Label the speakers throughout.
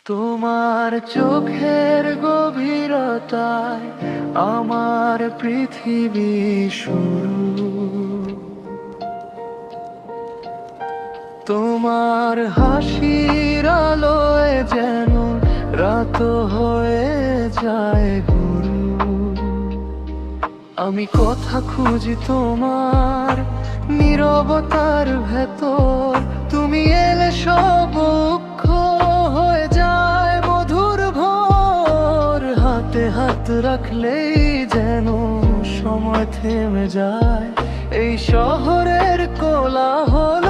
Speaker 1: তোমার চোখের গভীরতায় আমার পৃথিবী শুরু। তোমার হাসির আলোয় যেন রাত হয়ে যায় গুরু। আমি কথা খুঁজি তোমার নীরবতার ভেতর, তুমি এলে সব দুঃখ হয়ে যায় মধুর ভোর। হাতে হাত রাখলেই যেন সময় থেমে যায়, এই শহরের কোলাহল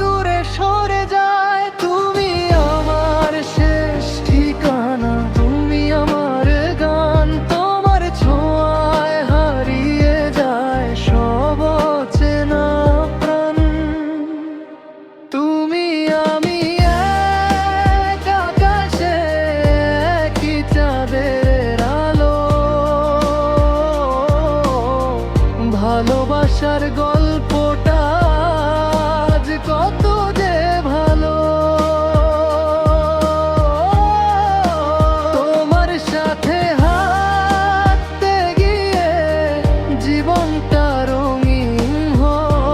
Speaker 1: দূরে সরে যায়। তুমি আমার শেষ ঠিকানা, তুমি আমার গান, তোমার ছোঁয়ায় হারিয়ে যায় সব অচেনা প্রাণ। তুমি আমি এক আকাশে, একই চাঁদের আলো, ভালোবাসার গল্পটা আজ কত যে ভালো। তোমার সাথে হাঁটতে গিয়ে জীবনটা রঙিন হয়।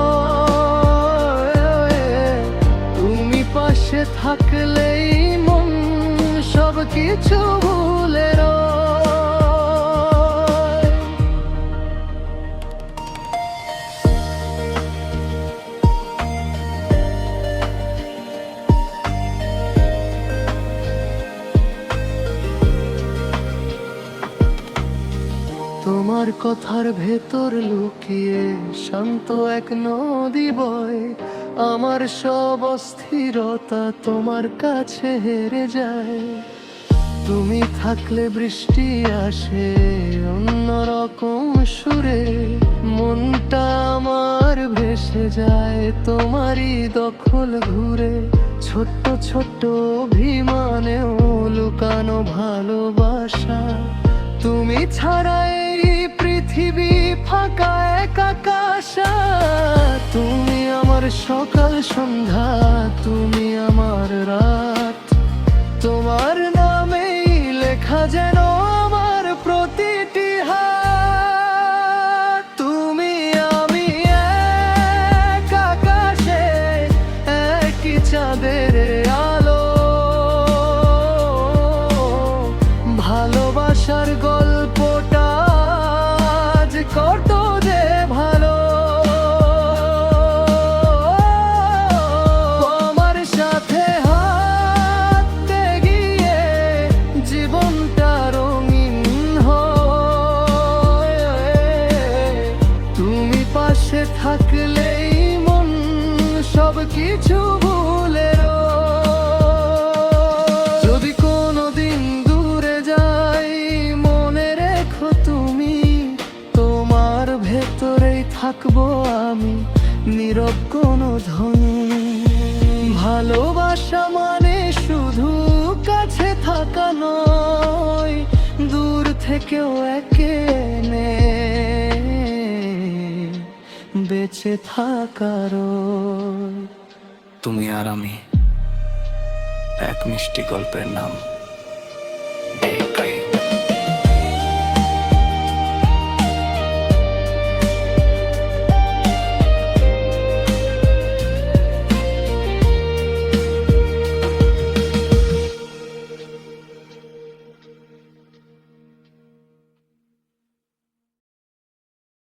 Speaker 1: তুমি পাশে থাকলেই মন সব কিছু ভুলে রয়। তোমার কথার ভেতর লুকিয়ে শান্ত এক নদী বয়, আমার সব অস্থিরতা তোমার কাছে হেরে যায়। তুমি থাকলে বৃষ্টি আসে অন্যরকম সুরে, মনটা আমার ভেসে যায় তোমারই দখল ঘুরে। ছোট্ট ছোট্ট অভিমানেও লুকানো ভালোবাসা, তুমি ছাড়া এই পৃথিবী ফাঁকা এক আকাশ। তুমি আমার সকাল সন্ধ্যা, তুমি আমার রাত, তোমার নামেই লেখা যেন আমার প্রতিটি হাত। তুমি আমি এক আকাশে, একই চাঁদের আলো, ভালোবাসার গল্পটা আজ কত যে ভালো। আমার সাথে হাঁটতে গিয়ে জীবনটা রঙিন হয়। তুমি পাশে থাকলেই মন সব কিছু ভুলে রয়। যদি কোনোদিন দূরে যাই মনে রেখো তুমি, তোমার ভেতরেই থাকবো আমি নীরব কোনো ধ্বনি। ভালোবাসা মানে শুধু কাছে থাকা নয়, দূর থেকেও একে নে বেঁচে থাকার।
Speaker 2: তুমি আর আমি এক মিষ্টি গল্পের নাম।